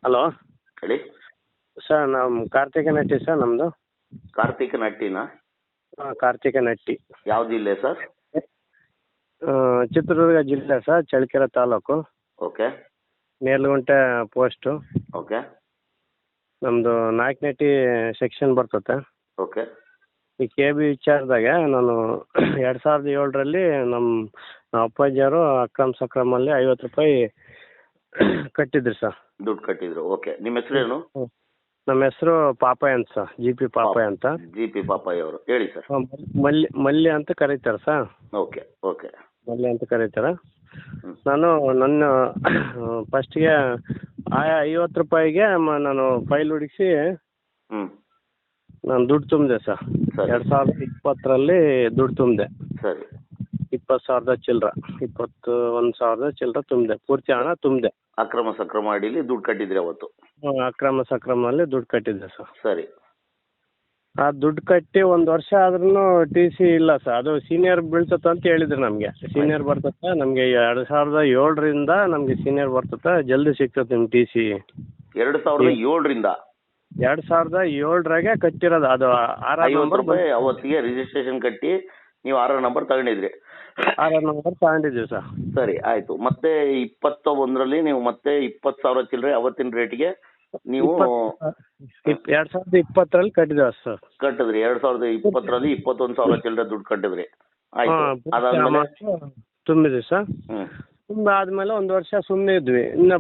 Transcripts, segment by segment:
Hello ಹೇಳಿ sir, ನಮ್ಮ Kartika Nutty sir ನಮ್ಮದು. ಕಾರ್ತಿಕ್ ನಟ್ಟಿನಾ? ಹಾಂ, ಕಾರ್ತಿಕ ನಟ್ಟಿ. ಯಾವ ಜಿಲ್ಲೆ ಸರ್? ಚಿತ್ರದುರ್ಗ ಜಿಲ್ಲೆ ಸರ್, ಚಳ್ಳಕೆರೆ ತಾಲೂಕು, ಓಕೆ ನೇರ್ಲಗುಂಟೆ ಪೋಸ್ಟು. ಓಕೆ ನಮ್ಮದು ನಾಯಕನಟ್ಟಿ ಸೆಕ್ಷನ್ ಬರ್ತದೆ. ಓಕೆ ಈ ಕೆ ಬಿ ವಿಚಾರದಾಗೆ ನಾನು 2007ರಲ್ಲಿ ನಮ್ಮ ಅಪ್ಪಾಜಿಯವರು ಅಕ್ರಮ್ ಸಕ್ರಮಲ್ಲಿ 50 ರೂಪಾಯಿ ಕಟ್ಟಿದ್ರು ಸರ್. ದುಡ್ಡು ಕಟ್ಟಿದ್ರು. ಓಕೆ, ನಿಮ್ಮ ಹೆಸರೇನು? ನಮ್ಮ ಹೆಸರು ಪಾಪಯ್ಯ ಅಂತ ಸರ್, ಜಿ ಪಿ ಪಾಪಯ್ಯ ಅಂತ. ಜಿ ಪಿ ಪಾಪಯ್ಯ ಅವರು. ಹೇಳಿ ಸರ್. ಮಲ್ಲಿ ಅಂತ ಕರೀತಾರೆ ಸರ್. ಓಕೆ ಓಕೆ ಮಲ್ಲಿ ಅಂತ ಕರೀತಾರೆ. ನಾನು ಫಸ್ಟ್ಗೆ 50 ರೂಪಾಯಿಗೆ ನಾನು ಫೈಲ್ ಹುಡುಕಿಸಿ ನಾನು ದುಡ್ಡು ತುಂಬಿದೆ ಸರ್. 2020ರಲ್ಲಿ ದುಡ್ಡು ತುಂಬಿದೆ. ಸರಿ. 20,000 ಚಿಲ್ಲರ, 21,000 ಚಿಲ್ಲರ ತುಂಬಿದೆ. ಪೂರ್ತಿ ಹಣ ತುಂಬಿದೆ. ಅಕ್ರಮ ಸಕ್ರಮ ಅಡಿಲಿ ದುಡ್ಡು ಕಟ್ಟಿದ್ರಿ ಅವತ್ತು? ಅಕ್ರಮ ಸಕ್ರಮಲ್ಲಿ ದುಡ್ಡು ಕಟ್ಟಿದ್ದೆ ಸರ್. ಸರಿ. ಆ ದುಡ್ಡು ಕಟ್ಟಿ 1 ವರ್ಷ ಆದ್ರೂ ಟಿ ಸಿ ಇಲ್ಲ ಸರ್. ಅದು ಸೀನಿಯರ್ ಬೀಳ್ತತ್ತ ಅಂತ ಹೇಳಿದ್ರು ನಮಗೆ. ಸೀನಿಯರ್ ಬರ್ತತ್ತ ನಮಗೆ 2007ರಿಂದ ನಮಗೆ ಸೀನಿಯರ್ ಬರ್ತತ್ತ, ಜಲ್ದಿ ಸಿಗ್ತದೆ ನಿಮ್ಮ ಟಿ ಸಿ. 2007ರಿಂದ? 2007ರಾಗೆ ಕಟ್ಟಿರೋದು. ಅದು 6 ನಂಬರ್ ಅವತ್ತಿಗೆ ರಿಜಿಸ್ಟ್ರೇಷನ್ ಕಟ್ಟಿ ನೀವು 6 ನಂಬರ್ ತಗೊಂಡಿದ್ರಿ? 6 ನಂಬರ್ ತಗೊಂಡಿದ್ದೀವಿ ಸರ್. ಸರಿ, ಆಯ್ತು. ಮತ್ತೆ 21ರಲ್ಲಿ ನೀವು ಮತ್ತೆ 20,000 ಚಿಲ್ಲರೆ ಅವತ್ತಿನ ರೇಟ್ಗೆ ನೀವು 2020ರಲ್ಲಿ ಕಟ್ಟಿದ್ದೇವೆ ಸರ್. ಕಟ್ಟಿದ್ರಿ. 2020ರಲ್ಲಿ 21,000 ಚಿಲ್ಲರೆ ದುಡ್ಡು ಕಟ್ಟಿದ್ರಿ. ಆಯ್ತು. ಅದಾದ್ಮೇಲೆ ತುಂಬಿದ್ವಿ ಸರ್. ತುಂಬ ಆದ್ಮೇಲೆ 1 ವರ್ಷ ಸುಮ್ಮನೆ ಇದ್ವಿ. ಇನ್ನ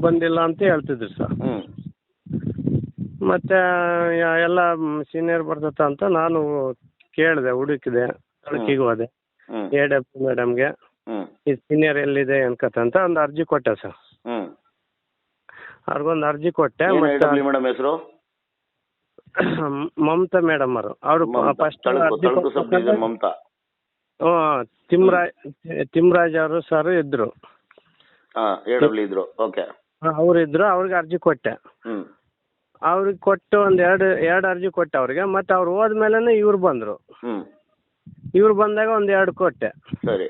ಬಂದಿಲ್ಲ ಅಂತ ಹೇಳ್ತಿದ್ವಿ ಸರ್. ಮತ್ತೆ ಎಲ್ಲ ಸೀನಿಯರ್ ಬರ್ತತ್ತ ಅಂತ ನಾನು ಕೇಳಿದೆ, ಹುಡುಕಿದೆ, ತಳಕಿಗೆ ಹೋದೆ. AW ಮೇಡಮ್ಗೆ ಈ ಸೀನಿಯರ್ ಎಲ್ಲಿದೆ ಅನ್ಕತ್ತ ಅಂತ ಒಂದು ಅರ್ಜಿ ಕೊಟ್ಟೆ ಸರ್. ಅವ್ರಿಗೊಂದು ಅರ್ಜಿ ಕೊಟ್ಟೆ. ಮೇಡಮ್ ಹೆಸರು? ಮಮತಾ ಮೇಡಮ್ ಅವರು ಫಸ್ಟ್ ಮಮತಾ. ತಿಮ್ರಾಜ್ ಅವರು ಸರ್ ಇದ್ರು. ಇದ್ರು. ಓಕೆ. ಅವ್ರು ಇದ್ರು. ಅವ್ರಿಗೆ ಅರ್ಜಿ ಕೊಟ್ಟೆ. ಅವ್ರಿಗೆ ಕೊಟ್ಟು ಎರಡು ಅರ್ಜಿ ಕೊಟ್ಟೆ ಅವ್ರಿಗೆ. ಮತ್ತೆ ಅವ್ರು ಹೋದ್ಮೇಲೆ ಇವ್ರು ಬಂದರು. ಇವ್ರು ಬಂದಾಗ 2 ಕೊಟ್ಟೆ. ಸರಿ.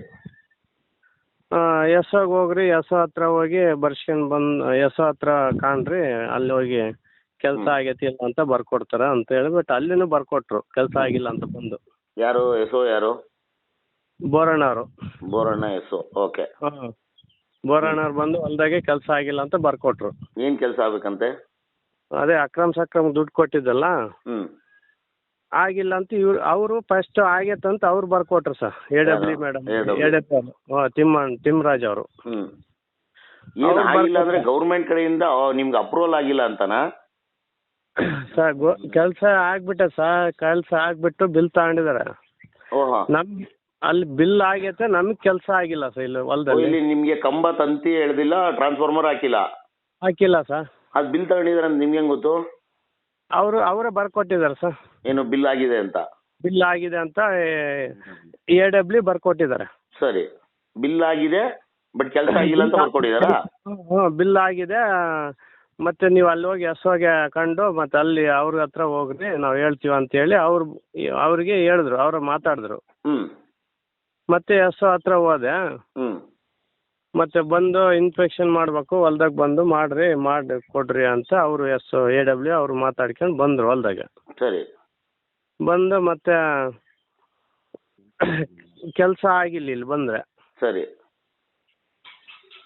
ಎಸ್ಒಗೆ ಹೋಗ್ರಿ, ಎಸ್ಒ ಹತ್ರ ಹೋಗಿ ಬರ್ಸ್ಕೊಂಡು ಎಸ್ಒ ಹತ್ರ ಕಾಣ್ರಿ, ಅಲ್ಲಿ ಹೋಗಿ ಕೆಲಸ ಆಗೈತಿ ಇಲ್ಲ ಅಂತ ಬರ್ಕೊಡ್ತಾರ ಅಂತ ಹೇಳ್ಬಿಟ್ಟು ಅಲ್ಲಿನೂ ಬರ್ಕೊಟ್ರು, ಕೆಲಸ ಆಗಿಲ್ಲ ಅಂತ ಬಂದು. ಯಾರು ಎಸ್ಒ? ಯಾರು? ಬೋರಣ್ಣವರು. ಬೋರಣ್ಣ ಎಸ್ಒ. ಓಕೆ. ಬೋರಣ್ಣವ್ರು ಬಂದು ಹೊಲ್ದಾಗೆ ಕೆಲಸ ಆಗಿಲ್ಲ ಅಂತ ಬರ್ಕೊಟ್ರು. ಏನ್ ಕೆಲಸ ಆಗ್ಬೇಕಂತೆ? ಅದೇ ಅಕ್ರಮ್ ಸಕ್ರಮ್ ದುಡ್ಡು ಕೊಟ್ಟಿದ್ದಲ್ಲ, ಆಗಿಲ್ಲ ಅಂತ ಅವರು ಫಸ್ಟ್ ಆಗೈತಂತ ಅವ್ರು ಬರ್ಕೊಟ್ರು ಸರ್. AW ಮೇಡಮ್, ತಿಮ್ರಾಜ್ ಅವರು. ಆಗಿಲ್ಲ ಅಂದ್ರೆ ಗೌರ್ಮೆಂಟ್ ಕಡೆಯಿಂದ ನಿಮ್ಗೆ ಅಪ್ರೂವಲ್ ಆಗಿಲ್ಲ ಅಂತನಾ ಸರ್? ಕೆಲಸ ಆಗ್ಬಿಟ್ಟೆ ಸರ್. ಕೆಲಸ ಆಗ್ಬಿಟ್ಟು ಬಿಲ್ ತಗೊಂಡಿದ್ದಾರೆ. ಅಲ್ಲಿ ಬಿಲ್ ಆಗೈತೆ, ನಮಗ್ ಕೆಲಸ ಆಗಿಲ್ಲ ಸರ್. ಇಲ್ಲಿ ಹೊಲದಲ್ಲಿ ನಿಮ್ಗೆ ಕಂಬ ತಂತಿ ಎಳ್ದಿಲ್ಲ, ಟ್ರಾನ್ಸ್ಫಾರ್ಮರ್ ಹಾಕಿಲ್ಲ ಸರ್. ಅದು ಬಿಲ್ ತಗೊಂಡಿದಾರೆ ಅಂತ ನಿಮ್ಗೆ ಹೆಂಗ್ ಗೊತ್ತು? ಅವರೇ ಬರ್ಕೊಟ್ಟಿದ್ದಾರೆ ಸರ್. ಏನು ಬಿಲ್ ಆಗಿದೆ ಅಂತ? ಬಿಲ್ ಆಗಿದೆ ಅಂತ AW ಬರ್ಕೊಟ್ಟಿದ್ದಾರೆ. ಸರಿ. ಬಿಲ್ ಆಗಿದೆ ಬಟ್ ಕೆಲಸ ಆಗಿಲ್ಲ ಅಂತ ಬರ್ಕೊಟ್ಟಿದಾರಾ? ಬಿಲ್ ಆಗಿದೆ. ಮತ್ತೆ ನೀವು ಅಲ್ಲಿ ಹೋಗಿ ಎಸ್ಒಗೆ ಕಂಡು ಮತ್ತೆ ಅಲ್ಲಿ ಅವ್ರ ಹತ್ರ ಹೋಗ್ರಿ, ನಾವು ಹೇಳ್ತೀವಿ ಅಂತ ಹೇಳಿ ಅವ್ರಿಗೆ ಹೇಳಿದ್ರು. ಅವ್ರು ಮಾತಾಡಿದ್ರು. ಮತ್ತೆ ಎಸ್ಒ ಹತ್ರ ಹೋದೆ. ಮತ್ತೆ ಬಂದು ಇನ್ಸ್ಪೆಕ್ಷನ್ ಮಾಡಬೇಕು, ಹೊಲ್ದಾಗ ಬಂದು ಮಾಡಿ ಕೊಡ್ರಿ ಅಂತ ಅವರು AW ಅವ್ರು ಮಾತಾಡ್ಕೊಂಡು ಬಂದರು ಹೊಲ್ದಾಗ. ಸರಿ. ಬಂದು ಮತ್ತೆ ಕೆಲಸ ಆಗಿಲ್ಲ ಇಲ್ಲಿ ಬಂದರೆ. ಸರಿ.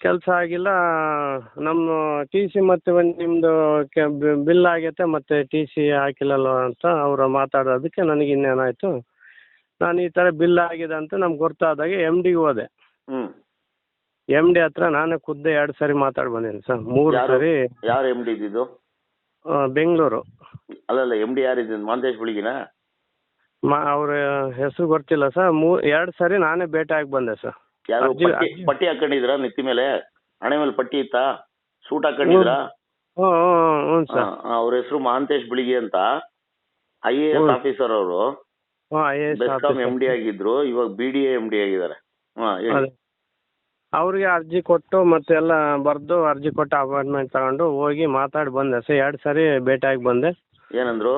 ಕೆಲಸ ಆಗಿಲ್ಲ. ನಮ್ಮ ಟಿ ಸಿ ಮತ್ತೆ ನಿಮ್ಮದು ಬಿಲ್ ಆಗೈತೆ ಮತ್ತೆ ಟಿ ಸಿ ಹಾಕಿಲ್ಲಲ್ವ ಅಂತ ಅವರು ಮಾತಾಡೋದಕ್ಕೆ ನನಗೆ ಇನ್ನೇನಾಯಿತು, ನಾನು ಈ ಥರ ಬಿಲ್ ಆಗಿದೆ ಅಂತ ನಮ್ಗೆ ಗೊತ್ತಾದಾಗೆ MDಗೆ ಹೋದೆ. MD ಹತ್ರ ನಾನೇ ಖುದ್ದೆ 2 ಸರಿ ಮಾತಾಡಿ ಬಂದೀನಿ ಸರ್. 3 ಸರಿ. ಯಾರು MD ಇದ್ದಿದ್ದು? ಬೆಂಗಳೂರು. ಅಲ್ಲಲ್ಲ, MD ಯಾರಿದ್ದು? ಮಾಂತೇಶ್ ಹುಳಿಗಿನಾ? ಅವ್ರ ಹೆಸರು ಗೊತ್ತಿಲ್ಲ ಸರ್. 2 ಸರಿ ನಾನೇ ಭೇಟಿ ಆಗಿ ಬಂದೆ ಸರ್. ಪಟ್ಟಿ ಹಾಕೊಂಡಿದ್ರಾ ನೆತ್ತಿ ಮೇಲೆ? ಹಣೆ ಮೇಲೆ ಪಟ್ಟಿ ಇತ್ತಾ? ಸೂಟ್ ಹಾಕೊಂಡಿದ್ರಾ? ಹ್ಞೂ ಸರ್. ಅವ್ರ ಹೆಸರು ಮಹಾಂತೇಶ್ ಬಿಳಿಗಿ ಅಂತ, IAS ಆಫೀಸರ್ ಅವರು. ಬೆಸ್ಕಾಂ MD ಆಗಿದ್ರು, ಇವಾಗ BDA MD ಆಗಿದ್ದಾರೆ. ಅವ್ರಿಗೆ ಅರ್ಜಿ ಕೊಟ್ಟು ಮತ್ತೆ ಎಲ್ಲ ಬರೆದು ಅರ್ಜಿ ಕೊಟ್ಟು ಅಪಾಯಿಂಟ್ಮೆಂಟ್ ತಗೊಂಡು ಹೋಗಿ ಮಾತಾಡಿ ಬಂದೆ ಸರ್. 2 ಸರಿ ಭೇಟಿಯಾಗಿ ಬಂದೆ. ಏನಂದ್ರು?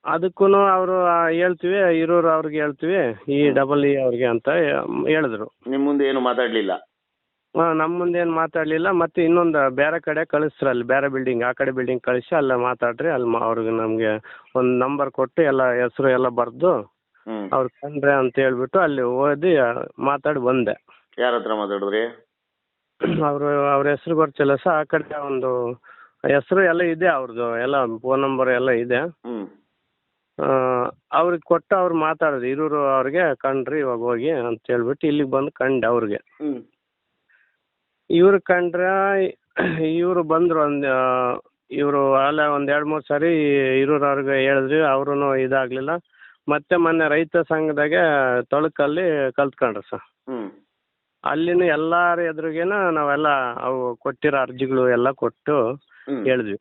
ಅದಕ್ಕೂ ಅವರು ಹೇಳ್ತೀವಿ, ಇರೋರು ಅವ್ರಿಗೆ ಹೇಳ್ತೀವಿ, ಈ EE ಅವ್ರಿಗೆ ಅಂತ ಹೇಳಿದ್ರು. ನಿಮ್ಮ ಮುಂದೆ ಏನು ಮಾತಾಡಲಿಲ್ಲ? ನಮ್ಮ ಮುಂದೆ ಏನು ಮಾತಾಡಲಿಲ್ಲ. ಮತ್ತೆ ಇನ್ನೊಂದು ಬೇರೆ ಕಡೆ ಕಳಿಸ್ರು, ಅಲ್ಲಿ ಬೇರೆ ಬಿಲ್ಡಿಂಗ್, ಆ ಕಡೆ ಬಿಲ್ಡಿಂಗ್ ಕಳಿಸಿ ಅಲ್ಲೇ ಮಾತಾಡ್ರಿ, ಅಲ್ಲಿ ಅವ್ರಿಗೆ ನಮಗೆ ಒಂದು ನಂಬರ್ ಕೊಟ್ಟು ಎಲ್ಲ ಹೆಸರು ಎಲ್ಲ ಬರೆದು ಅವ್ರು ಕಂಡ್ರೆ ಅಂತ ಹೇಳ್ಬಿಟ್ಟು ಅಲ್ಲಿ ಓದಿ ಮಾತಾಡಿ ಬಂದೆ. ಯಾರ ಹತ್ರ ಮಾತಾಡಿದ್ರಿ? ಅವ್ರ ಹೆಸರು ಗೊತ್ತಿಲ್ಲ ಸರ್. ಆ ಕಡೆ ಒಂದು ಹೆಸರು ಎಲ್ಲ ಇದೆ ಅವ್ರದ್ದು, ಎಲ್ಲ ಫೋನ್ ನಂಬರ್ ಎಲ್ಲ ಇದೆ. ಅವ್ರಿಗೆ ಕೊಟ್ಟು ಅವ್ರು ಮಾತಾಡಿದ್ರು, ಇರೋರು ಅವ್ರಿಗೆ ಕಂಡ್ರಿ ಇವಾಗ ಹೋಗಿ ಅಂತ ಹೇಳ್ಬಿಟ್ಟು ಇಲ್ಲಿಗೆ ಬಂದು ಕಂಡೆ ಅವ್ರಿಗೆ. ಇವ್ರು ಕಂಡ್ರೆ ಇವರು ಬಂದರು, ಇವರು ಅಲ್ಲ ಒಂದು 2-3 ಸಾರಿ ಇರೋರು ಅವ್ರಿಗೆ ಹೇಳಿದ್ರಿ, ಅವ್ರೂ ಇದಾಗಲಿಲ್ಲ. ಮತ್ತೆ ಮೊನ್ನೆ ರೈತ ಸಂಘದಾಗೆ ತೊಳಕಲ್ಲಿ ಕಲ್ತ್ಕೊಂಡ್ರು ಸರ್. ಅಲ್ಲಿನೂ ಎಲ್ಲಾರ ಎದುರಿಗೇನ ನಾವೆಲ್ಲ ಅವು ಕೊಟ್ಟಿರೋ ಅರ್ಜಿಗಳು ಎಲ್ಲ ಕೊಟ್ಟು ಹೇಳಿದ್ವಿ.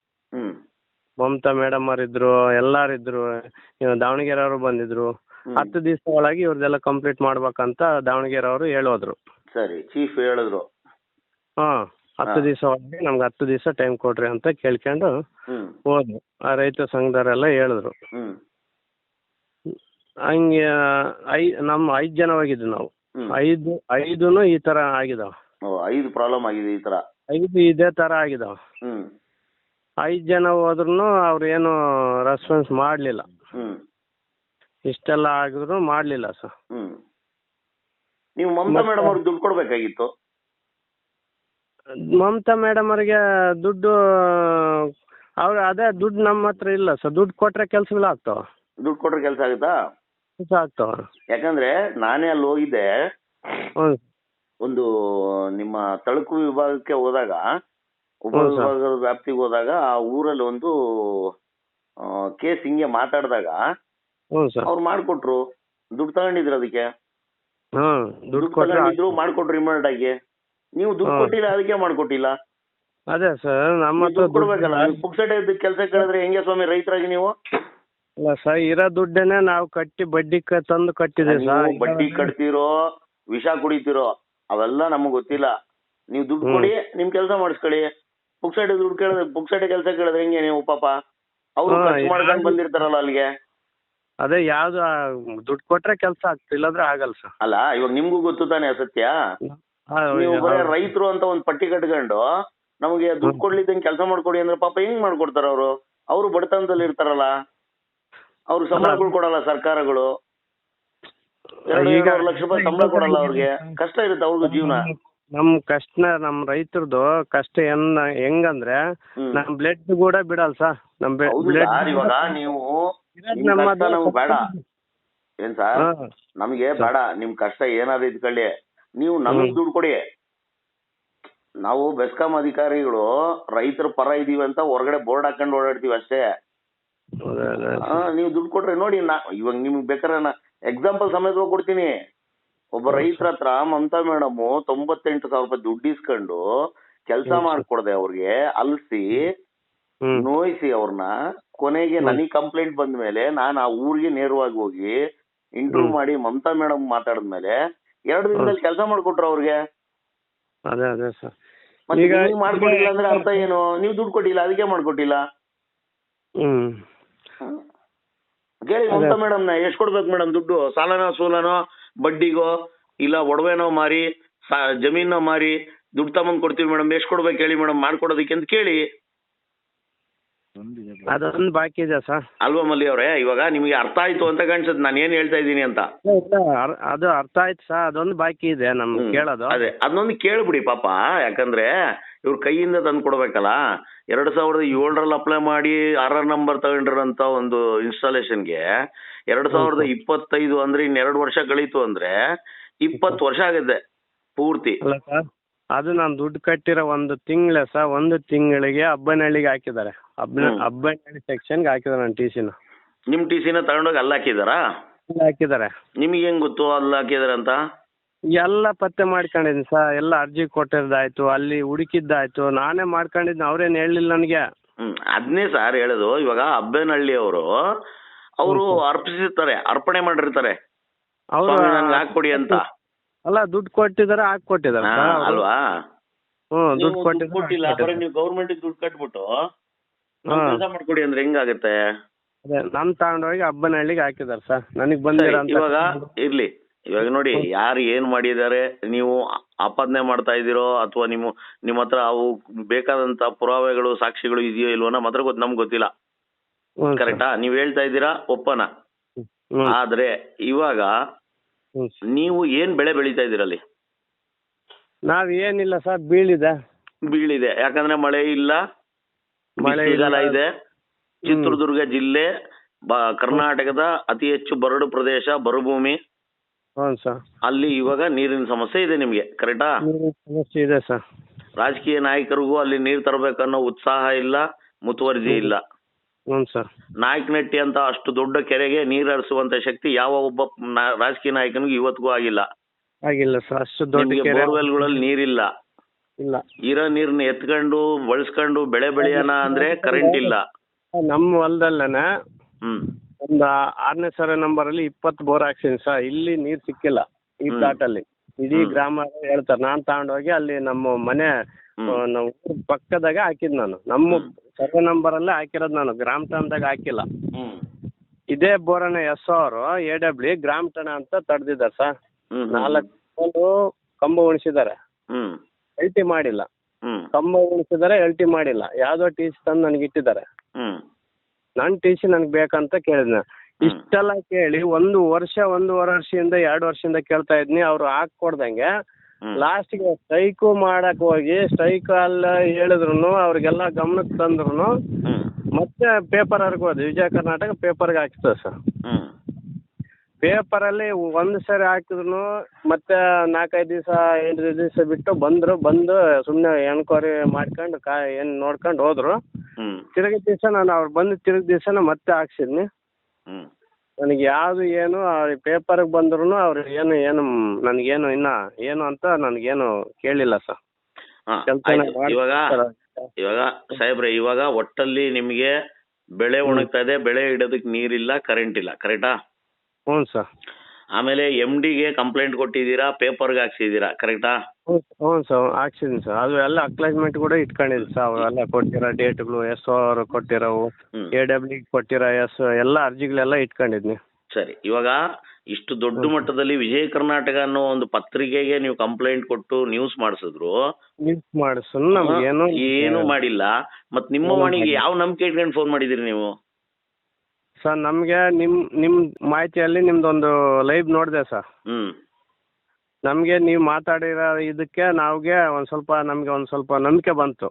ಮಮತಾ ಮೇಡಮ್ ಅವರಿದ್ರು, ಎಲ್ಲಾರಿದ್ರು, ದಾವಣಗೆರೆ ಅವರು ಬಂದಿದ್ರು. 10 ದಿವಸ ಒಳಗೆ ಇವ್ರದ್ದೆಲ್ಲ ಕಂಪ್ಲೀಟ್ ಮಾಡ್ಬೇಕಂತ ದಾವಣಗೆರೆ ಅವರು ಹೇಳೋದ್ರು. ಸರಿ, ಚೀಫ್ ಹೇಳಿದ್ರು. 10 ದಿವಸ ಒಳಗೆ ನಮ್ಗೆ 10 ದಿವಸ ಟೈಮ್ ಕೊಡ್ರಿ ಅಂತ ಕೇಳ್ಕೊಂಡು ಹೋದ್ರು. ಆ ರೈತ ಸಂಘದವರೆಲ್ಲ ಹೇಳಿದ್ರು. ಹಂಗೆ ನಮ್ಮ 5 ಜನ ಹೋಗಿದ್ವಿ ನಾವು. 5 ಈ ತರ ಆಗಿದಾವ. 5 ಪ್ರಾಬ್ಲಮ್ ಆಗಿದೆ ಈ ತರ. 5 ಇದೇ ತರ ಆಗಿದಾವ. 5 ಜನ ಹೋದ್ರು ಅವ್ರು ಏನು ರೆಸ್ಪಾನ್ಸ್ ಮಾಡಲಿಲ್ಲ. ಇಷ್ಟೆಲ್ಲ ಆಗಿದ್ರು ಮಾಡಲಿಲ್ಲ ಸರ್. ನೀವು ಮಮತಾ ಮೇಡಮ್ ಅವ್ರಿಗೆ ದುಡ್ಡು ಕೊಡ್ಬೇಕಾಗಿತ್ತು. ಮಮತಾ ಮೇಡಮ್ ಅವರಿಗೆ ದುಡ್ಡು ಅವ್ರು ಅದೇ ದುಡ್ಡು ನಮ್ಮ ಹತ್ರ ಇಲ್ಲ ಸರ್. ದುಡ್ಡು ಕೊಟ್ರೆ ಕೆಲಸಗಳು ಆಗ್ತಾವ. ದುಡ್ಡು ಕೊಟ್ರೆ ಕೆಲಸ ಆಗುತ್ತಾ? ಕೆಲಸ ಆಗ್ತಾವ. ಯಾಕಂದ್ರೆ ನಾನೇ ಅಲ್ಲಿ ಹೋಗಿದ್ದೆ. ಒಂದು ನಿಮ್ಮ ತಳುಕು ವಿಭಾಗಕ್ಕೆ ಹೋದಾಗ, ಉಪವಿಭಾಗದ ವ್ಯಾಪ್ತಿಗೆ ಹೋದಾಗ, ಆ ಊರಲ್ಲಿ ಒಂದು ಕೇಸ್ ಹಿಂಗೆ ಮಾತಾಡಿದಾಗ ಅವ್ರು ಮಾಡ್ಕೊಟ್ರು. ದುಡ್ಡು ತಗೊಂಡಿದ್ರು ಅದಕ್ಕೆ. ದುಡ್ಡು ತಗೊಂಡಿದ್ರು, ಮಾಡ್ಕೊಟ್ರು ಇಮಿಡಿಯೇಟ್ ಆಗಿ. ನೀವು ದುಡ್ಡು ಕೊಟ್ಟಿಲ್ಲ, ಅದಕ್ಕೆ ಮಾಡ್ಕೊಟ್ಟಿಲ್ಲ. ಅದೇ ಸರ್, ನಮ್ಮ ಹತ್ರ ಕೊಡ್ಬೇಕಲ್ಲ. ಪುಕ್ಸಟೆ ಕೆಲಸ ಕೇಳಿದ್ರೆ ಹೆಂಗೆ ಸ್ವಾಮಿ ರೈತರಾಗಿ ನೀವು? ಇಲ್ಲ ಸರ್, ಇರೋ ದುಡ್ಡನ್ನೇ ನಾವು ಕಟ್ಟಿ ಬಡ್ಡಿ ತಂದು ಕಟ್ಟಿದ್ದೀವಿ ಸರ್. ಬಡ್ಡಿ ಕಟ್ತಿರೋ ವಿಷ ಕುಡಿತಿರೋ ಅವೆಲ್ಲ ನಮಗ್ ಗೊತ್ತಿಲ್ಲ. ನೀವು ದುಡ್ಡು ಕೊಡಿ, ನಿಮ್ ಕೆಲಸ ಮಾಡಿಸ್ಕೊಳ್ಳಿ. ಪುಕ್ಸಟೆ ದುಡ್ಡು ಕೇಳಿದ್ರೆ, ಪುಕ್ಸಟೆ ಕೆಲಸ ಕೇಳಿದ್ರೆ ಹೆಂಗೆ ನೀವು? ಪಾಪ ಅವ್ರು ಖರ್ಚು ಮಾಡ್ಕೊಂಡು ಬಂದಿರ್ತಾರಲ್ಲ ಅಲ್ಲಿಗೆ. ಅದೇ ಯಾವ್ದು ದುಡ್ಡು ಕೊಟ್ರೆ ಕೆಲಸ ಆಗ್ತಿಲ್ಲ, ಇಲ್ಲಾಂದ್ರೆ ಆಗಲ್ಲ ಸರ್. ಅಲ್ಲ, ಇವಾಗ ನಿಮ್ಗೂ ಗೊತ್ತು ತಾನೆ ಸತ್ಯ. ನೀವು ಬರೀ ರೈತರು ಅಂತ ಒಂದ್ ಪಟ್ಟಿ ಕಟ್ಕೊಂಡು ನಮಗೆ ದುಡ್ಡು ಕೊಡ್ಲಿದ್ದಂಗೆ ಕೆಲಸ ಮಾಡ್ಕೊಡಿ ಅಂದ್ರೆ ಪಾಪ ಹೆಂಗ್ ಮಾಡ್ಕೊಡ್ತಾರ ಅವರು? ಅವರು ಬಡತನದಲ್ಲಿ ಇರ್ತಾರಲ್ಲ, ಅವ್ರು ಸಂಬಳಗಳು ಕೊಡಲ್ಲ ಸರ್ಕಾರಗಳು. 2 ಲಕ್ಷ ರೂಪಾಯಿ ಸಂಬಳ ಕೊಡಲ್ಲ ಅವ್ರಿಗೆ. ಕಷ್ಟ ಇರುತ್ತೆ ಅವ್ರಿಗೂ ಜೀವನ. ನಮ್ ಕಷ್ಟ, ನಮ್ ರೈತರದು ಕಷ್ಟ ಹೆಂಗಂದ್ರೆ ನಮ್ ಬ್ಲಡ್ ಕೂಡ ಬಿಡಲ್ಲ ಸರ್. ನಮ್ ಬ್ಲಡ್ ಇವಾಗ ನೀವು ನಮ್ಗೆ ಬೇಡ ಏನ್ ಸರ್, ನಮ್ಗೆ ಬೇಡ ನಿಮ್ ಕಷ್ಟ ಏನಾದ್ರು ಇದ್ಕೊಳ್ಳಿ, ನೀವು ನಮಗ್ ದುಡ್ಡು ಕೊಡಿ. ನಾವು ಬೆಸ್ಕಾಂ ಅಧಿಕಾರಿಗಳು ರೈತರ ಪರ ಇದೀವಿ ಅಂತ ಹೊರಗಡೆ ಬೋರ್ಡ್ ಹಾಕೊಂಡು ಓಡಾಡ್ತೀವಿ ಅಷ್ಟೇ. ನೀವು ದುಡ್ಡು ಕೊಟ್ರೆ ನೋಡಿ, ಇವಾಗ ನಿಮ್ಗೆ ಬೇಕಾದ್ರೆ ಎಕ್ಸಾಂಪಲ್ ಸಮೇತ ಕೊಡ್ತೀನಿ. ಒಬ್ಬ ರೈತರ ಹತ್ರ ಮಮತಾ ಮೇಡಮ್ 98,000 ರೂಪಾಯಿ ದುಡ್ಡು ಇಸ್ಕೊಂಡು ಕೆಲಸ ಮಾಡ್ಕೊಡ್ದೆ ಅವ್ರಿಗೆ, ಅಲ್ಸಿ ನೋಯಿಸಿ ಅವ್ರನ್ನ. ಕೊನೆಗೆ ನನಗೆ ಕಂಪ್ಲೇಂಟ್ ಬಂದ ಮೇಲೆ ನಾನು ಆ ಊರಿಗೆ ನೇರವಾಗಿ ಹೋಗಿ ಇಂಟರ್ವ್ಯೂ ಮಾಡಿ ಮಮತಾ ಮೇಡಮ್ ಮಾತಾಡಿದ್ಮೇಲೆ 2 ದಿನದಲ್ಲಿ ಕೆಲಸ ಮಾಡ್ಕೊಟ್ರು ಅವ್ರಿಗೆ. ಅದೇ ಅದೇ ಸರ್. ಮತ್ತೆ ಮಾಡ್ಕೊಟ್ಟಿಲ್ಲ ಅಂದ್ರೆ ಅರ್ಥ ಏನು? ನೀವು ದುಡ್ಡು ಕೊಟ್ಟಿಲ್ಲ, ಅದಕ್ಕೆ ಮಾಡ್ಕೊಟ್ಟಿಲ್ಲ. ಕೇಳಿ ಮಮತಾ ಮೇಡಮ್ ನ, ಎಷ್ಟು ಕೊಡ್ಬೇಕು ಮೇಡಮ್ ದುಡ್ಡು? ಸಾಲನೋ ಸೂಲನೋ ಬಡ್ಡಿಗೋ ಇಲ್ಲ ಒಡವೆನೋ ಮಾರಿ ಜಮೀನೋ ಮಾರಿ ದುಡ್ಡು ತಗೊಂಡ್ ಕೊಡ್ತೀವಿ ಮೇಡಮ್, ಎಷ್ಟು ಕೊಡ್ಬೇಕು ಹೇಳಿ ಮೇಡಮ್ ಮಾಡ್ಕೊಡೋದಕ್ಕೆ ಅಂತ ಕೇಳಿ. ಅದೊಂದು ಬಾಕಿ ಇದೆ ಸರ್. ಅಲ್ವಾ ಮಲ್ಲಿ ಅವ್ರೆ? ಇವಾಗ ನಿಮ್ಗೆ ಅರ್ಥ ಆಯ್ತು ಅಂತ ಕಾಣಿಸುತ್ತೆ ನಾನು ಏನ್ ಹೇಳ್ತಾ ಇದ್ದೀನಿ ಅಂತ. ಅದು ಅರ್ಥ ಆಯ್ತು ಸರ್, ಅದೊಂದು ಬಾಕಿ ಇದೆ ನಮ್ಗೆ ಕೇಳೋದು. ಅದೇ ಅದನ್ನೊಂದು ಕೇಳ್ಬಿಡಿ ಪಾಪ. ಯಾಕಂದ್ರೆ ಇವ್ರ ಕೈಯಿಂದ ತಂದು ಕೊಡ್ಬೇಕಲ್ಲ. 2007ರಲ್ಲಿ ಅಪ್ಲೈ ಮಾಡಿ 6 ನಂಬರ್ ತಗೊಂಡ್ರಂತ ಒಂದು ಇನ್ಸ್ಟಾಲೇಷನ್ಗೆ 2025 ಅಂದ್ರೆ ಇನ್ 2 ವರ್ಷ ಕಳೀತು ಅಂದ್ರೆ 20 ವರ್ಷ ಆಗುತ್ತೆ ಪೂರ್ತಿ. ಅಲ್ಲ ಸರ್, ಅದು ನಾನು ದುಡ್ಡು ಕಟ್ಟಿರೋ 1 ತಿಂಗಳೇ ಸರ್. 1 ತಿಂಗಳಿಗೆ ಅಬ್ಬನಹಳ್ಳಿಗೆ ಹಾಕಿದ್ದಾರೆ. ಅಬ್ಬನಹಳ್ಳಿ ಸೆಕ್ಷನ್ಗೆ ಹಾಕಿದ್ದಾರೆ ನನ್ನ TC ನ. ನಿಮ್ TC ನ ತಗೊಂಡೋಗಿ ಅಲ್ಲಿ ಹಾಕಿದಾರಾ? ಹಾಕಿದ್ದಾರೆ. ನಿಮಗೆ ಹೆಂಗ್ ಗೊತ್ತು ಅಲ್ಲಿ ಹಾಕಿದಾರೆ ಅಂತ? ಎಲ್ಲ ಪತ್ತೆ ಮಾಡ್ಕೊಂಡಿದ್ದೀನಿ ಸರ್. ಎಲ್ಲ ಅರ್ಜಿ ಕೊಟ್ಟಿದ್ದಾಯ್ತು, ಅಲ್ಲಿ ಹುಡುಕಿದ್ದಾಯ್ತು, ನಾನೇ ಮಾಡ್ಕೊಂಡಿದ್ದೀನಿ. ಅವ್ರೇನು ಹೇಳಲಿಲ್ಲ ನನಗೆ. ಅದನ್ನೇ ಸರ್ ಹೇಳೋದು. ಇವಾಗ ಅಬ್ಬನಹಳ್ಳಿ ಅವರು ಅರ್ಪಿಸಿರ್ತಾರೆ, ಅರ್ಪಣೆ ಮಾಡಿರ್ತಾರೆ ಅವ್ರು ನನ್ಗೆ ಹಾಕೊಡಿ ಅಂತ. ಅಲ್ಲ, ದುಡ್ಡು ಕೊಟ್ಟಿದ್ದಾರೆ, ಹಾಕೊಟ್ಟಿದ್ದಾರೆ ಅಲ್ವಾ? ದುಡ್ಡು ಕೊಟ್ಟಿಲ್ಲ, ನೀವು ಗೌರ್ಮೆಂಟ್ ದುಡ್ಡು ಕಟ್ಬಿಟ್ಟು ಕೆಲಸ ಮಾಡ್ಕೊಡಿ ಅಂದ್ರೆ ಹೆಂಗಾಗತ್ತೆ? ಅದೇ ನಮ್ ತಗೊಂಡೋಗಿ ಅಬ್ಬನಹಳ್ಳಿಗೆ ಹಾಕಿದಾರೆ ಸರ್. ನನಗ್ ಬಂದಿರೋ ಇವಾಗ ಇರ್ಲಿ, ಇವಾಗ ನೋಡಿ ಯಾರು ಏನ್ ಮಾಡಿದ್ದಾರೆ, ನೀವು ಆಪಾದನೆ ಮಾಡ್ತಾ ಇದ್ದೀರೋ ಅಥವಾ ನಿಮ್ಮ ಹತ್ರ ಅವು ಬೇಕಾದಂತ ಪುರಾವೆಗಳು ಸಾಕ್ಷಿಗಳು ಇದೆಯೋ ಇಲ್ವೋ ನಮ್ಮ ಹತ್ರ ನಮ್ಗೆ ಗೊತ್ತಿಲ್ಲ. ಕರೆಕ್ಟಾ? ನೀವ್ ಹೇಳ್ತಾ ಇದ್ದೀರಾ ಒಪ್ಪನ. ಆದ್ರೆ ಇವಾಗ ನೀವು ಏನ್ ಬೆಳೆ ಬೆಳೀತಾ ಇದೀರಲ್ಲಿ? ನಾವ್ ಏನಿಲ್ಲ ಸರ್, ಬೀಳಿದೆ. ಯಾಕಂದ್ರೆ ಮಳೆ ಇಲ್ಲ, ಮಳೆಗಾಲ ಇದೆ. ಚಿತ್ರದುರ್ಗ ಜಿಲ್ಲೆ ಕರ್ನಾಟಕದ ಅತಿ ಹೆಚ್ಚು ಬರಡು ಪ್ರದೇಶ, ಬರಭೂಮಿ. ಸರ್ ಅಲ್ಲಿ ಇವಾಗ ನೀರಿನ ಸಮಸ್ಯೆ ಇದೆ ನಿಮ್ಗೆ. ಕರೆಕ್ಟಾ? ಸಮಸ್ಯೆ ಇದೆ ಸರ್. ರಾಜಕೀಯ ನಾಯಕರಿಗೂ ಅಲ್ಲಿ ನೀರ್ ತರಬೇಕನ್ನೋ ಉತ್ಸಾಹ ಇಲ್ಲ, ಮುತುವರ್ಜಿ ಇಲ್ಲ. ಸರ್ ನಾಯಕನಟ್ಟಿ ಅಂತ ಅಷ್ಟು ದೊಡ್ಡ ಕೆರೆಗೆ ನೀರ್ ಹರಿಸುವಂತ ಶಕ್ತಿ ಯಾವ ಒಬ್ಬ ರಾಜಕೀಯ ನಾಯಕನಿಗೂ ಇವತ್ತಿಗೂ ಆಗಿಲ್ಲ ಸರ್. ಅಷ್ಟು ದೊಡ್ಡ ಬೋರ್ವೆಲ್ಗಳಲ್ಲಿ ನೀರಿಲ್ಲ. ಇರೋ ನೀರ್ನ ಎತ್ಕೊಂಡು ಬಳಸ್ಕೊಂಡು ಬೆಳೆ ಬೆಳೆಯೋಣ ಅಂದ್ರೆ ಕರೆಂಟ್ ಇಲ್ಲ. ನಮ್ಮ ಹೊಲದಲ್ಲೇನೆ ಒಂದು 6ನೇ ಸರ್ವೆ ನಂಬರ್ ಅಲ್ಲಿ 20 ಬೋರ್ ಹಾಕ್ಸಿನಿ ಸರ್. ಇಲ್ಲಿ ನೀರ್ ಸಿಕ್ಕಿಲ್ಲ ಈ ಪ್ಲಾಟ್ ಅಲ್ಲಿ. ಇಡೀ ಗ್ರಾಮ ಹೇಳ್ತಾರೆ. ನಾನ್ ತಗೊಂಡೋಗಿ ಅಲ್ಲಿ ನಮ್ಮ ಮನೆ ನಾವು ಪಕ್ಕದಾಗ ಹಾಕಿದ್ ನಾನು. ನಮ್ಮ ಸರ್ವೆ ನಂಬರ್ ಅಲ್ಲೇ ಹಾಕಿರೋದು ನಾನು, ಗ್ರಾಮ ಠಾಣದಾಗ ಹಾಕಿಲ್ಲ. ಇದೇ ಬೋರನ್ನ ಅವರು AW ಗ್ರಾಮ ಠಾಣ ಅಂತ ತಡೆದಿದ್ದಾರೆ ಸರ್. 4 ಕಂಬ ಉಣಿಸಿದ್ದಾರೆ, ಎಲ್ಟಿ ಮಾಡಿಲ್ಲ. ಕಂಬ ಉಣಿಸಿದ್ದಾರೆ, ಎಲ್ಟಿ ಮಾಡಿಲ್ಲ. ಯಾವ್ದೋ TC ತಂದು ನನಗೆ ಇಟ್ಟಿದ್ದಾರೆ. ನನ್ನ TC ನನಗೆ ಬೇಕಂತ ಕೇಳಿದ್ನ. ಇಷ್ಟೆಲ್ಲ ಕೇಳಿ 1 ವರ್ಷ 1.5 ವರ್ಷದಿಂದ 2 ವರ್ಷದಿಂದ ಕೇಳ್ತಾ ಇದ್ನಿ. ಅವ್ರು ಹಾಕೊಡ್ದಂಗೆ ಲಾಸ್ಟ್ಗೆ ಸ್ಟ್ರೈಕು ಮಾಡಕ್ ಹೋಗಿ ಸ್ಟ್ರೈಕ್ ಅಲ್ಲ ಹೇಳಿದ್ರು, ಅವ್ರಿಗೆಲ್ಲ ಗಮನಕ್ಕೆ ತಂದ್ರು. ಮತ್ತೆ ಪೇಪರ್ ಹರ್ಗೋದು, ವಿಜಯ ಕರ್ನಾಟಕ ಪೇಪರ್ಗೆ ಹಾಕ್ತದೆ ಸರ್. ಪೇಪರಲ್ಲಿ ಒಂದು ಸರಿ ಹಾಕಿದ್ರು ಮತ್ತೆ 4-5 ದಿವಸ 8 ದಿವಸ ಬಿಟ್ಟು ಬಂದು ಸುಮ್ಮನೆ ಎನ್ಕ್ವೈರಿ ಮಾಡ್ಕೊಂಡು ಏನು ನೋಡ್ಕೊಂಡು ಹೋದ್ರು. ತಿರುಗಿ ದಿವಸ ನಾನು ಅವ್ರು ಬಂದು ತಿರುಗಿ ದಿವಸನ ಮತ್ತೆ ಹಾಕ್ಸಿದ್ನಿ. ನನಗೆ ಯಾವುದು ಏನು ಪೇಪರ್ಗೆ ಬಂದ್ರು ಅವ್ರು ಏನು ನನಗೇನು ಏನು ಅಂತ ನನಗೇನು ಕೇಳಿಲ್ಲ ಸರ್. ಇವಾಗ ಸಾಹೇಬ್ರೆ, ಇವಾಗ ಒಟ್ಟಲ್ಲಿ ನಿಮಗೆ ಬೆಳೆ ಒಣಗ್ತಾ ಇದೆ, ಬೆಳೆ ಇಡೋದಕ್ಕೆ ನೀರಿಲ್ಲ, ಕರೆಂಟ್ ಇಲ್ಲ. ಕರೆಕ್ಟಾ? ಹ್ಞೂ ಸರ್. ಆಮೇಲೆ MDಗೆ ಕಂಪ್ಲೇಂಟ್ ಕೊಟ್ಟಿದ್ದೀರಾ, ಪೇಪರ್ಗೆ ಹಾಕ್ಸಿದ್ದೀರಾ. ಕರೆಕ್ಟಾ? ಹ್ಞೂ ಸರ್, ಹಾಕ್ಸಿದ್ದೀನಿ ಸರ್. ಅದು ಎಲ್ಲ ಅಕ್ಲಾಜ್ಮೆಂಟ್ ಕೂಡ ಇಟ್ಕೊಂಡಿದ್ದೀನಿ ಸರ್. ಅವರೆಲ್ಲ ಕೊಟ್ಟಿರೋ ಡೇಟ್ಗಳು, SO ಅವರು ಕೊಟ್ಟಿರೋವು, AW ಕೊಟ್ಟಿರೋ ಎಲ್ಲ ಅರ್ಜಿಗಳೆಲ್ಲ ಇಟ್ಕೊಂಡಿದ್ನಿ. ಸರಿ, ಇವಾಗ ಇಷ್ಟು ದೊಡ್ಡ ಮಟ್ಟದಲ್ಲಿ ವಿಜಯ ಕರ್ನಾಟಕ ಅನ್ನೋ ಒಂದು ಪತ್ರಿಕೆಗೆ ನೀವು ಕಂಪ್ಲೇಂಟ್ ಕೊಟ್ಟು ನ್ಯೂಸ್ ಮಾಡಿಸಿದ್ರು, ಏನು ಮಾಡಿಲ್ಲ. ಮತ್ ನಿಮ್ಮ ವಾಣಿಗೆ ಯಾವ ನಂಬಿಕೆ ಇಟ್ಕೊಂಡು ಫೋನ್ ಮಾಡಿದಿರಿ ನೀವು? ಸರ್ ನಮಗೆ ನಿಮ್ಮ ಮಾಹಿತಿಯಲ್ಲಿ ನಿಮ್ದೊಂದು ಲೈವ್ ನೋಡಿದೆ ಸರ್. ನಮಗೆ ನೀವು ಮಾತಾಡಿರೋ ಇದಕ್ಕೆ ನಮಗೆ ಒಂದು ಸ್ವಲ್ಪ ನಂಬಿಕೆ ಬಂತು.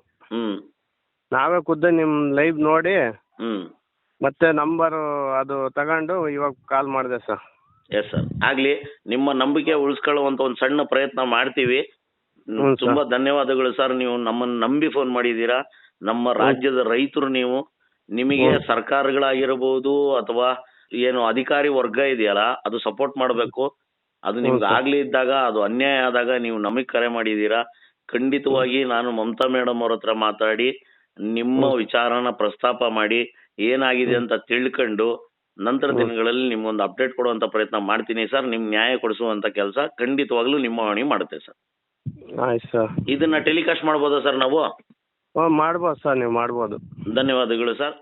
ನಾವೇ ಖುದ್ದು ನಿಮ್ಮ ಲೈವ್ ನೋಡಿ ಮತ್ತೆ ನಂಬರು ಅದು ತಗೊಂಡು ಇವಾಗ ಕಾಲ್ ಮಾಡಿದೆ ಸರ್. ಎಸ್ ಸರ್, ಆಗ್ಲಿ. ನಿಮ್ಮ ನಂಬಿಕೆ ಉಳಿಸ್ಕೊಳ್ಳುವಂತ ಒಂದು ಸಣ್ಣ ಪ್ರಯತ್ನ ಮಾಡ್ತೀವಿ. ತುಂಬಾ ಧನ್ಯವಾದಗಳು ಸರ್. ನೀವು ನಮ್ಮನ್ನು ನಂಬಿ ಫೋನ್ ಮಾಡಿದ್ದೀರಾ. ನಮ್ಮ ರಾಜ್ಯದ ರೈತರು ನೀವು. ನಿಮಗೆ ಸರ್ಕಾರಗಳಾಗಿರಬಹುದು ಅಥವಾ ಏನು ಅಧಿಕಾರಿ ವರ್ಗ ಇದೆಯಲ್ಲ, ಅದು ಸಪೋರ್ಟ್ ಮಾಡಬೇಕು. ಅದು ನಿಮ್ಗೆ ಆಗ್ಲಿ ಇದ್ದಾಗ, ಅದು ಅನ್ಯಾಯ ಆದಾಗ ನೀವು ನಮಗೆ ಕರೆ ಮಾಡಿದ್ದೀರಾ. ಖಂಡಿತವಾಗಿ ನಾನು ಮಮತಾ ಮೇಡಮ್ ಅವ್ರ ಹತ್ರ ಮಾತಾಡಿ ನಿಮ್ಮ ವಿಚಾರನ ಪ್ರಸ್ತಾಪ ಮಾಡಿ ಏನಾಗಿದೆ ಅಂತ ತಿಳ್ಕೊಂಡು ನಂತರ ದಿನಗಳಲ್ಲಿ ನಿಮ್ಗೊಂದು ಅಪ್ಡೇಟ್ ಕೊಡುವಂತ ಪ್ರಯತ್ನ ಮಾಡ್ತೀನಿ ಸರ್. ನಿಮ್ ನ್ಯಾಯ ಕೊಡಿಸುವಂತ ಕೆಲಸ ಖಂಡಿತವಾಗ್ಲೂ ನಿಮ್ಮ ವಾಣಿ ಮಾಡುತ್ತೆ ಸರ್. ಆಯ್ತು ಸರ್. ಇದನ್ನ ಟೆಲಿಕಾಸ್ಟ್ ಮಾಡ್ಬೋದಾ ಸರ್ ನಾವು? ಮಾಡ್ಬೋದು ಸರ್, ನೀವು ಮಾಡ್ಬೋದು. ಧನ್ಯವಾದಗಳು ಸರ್.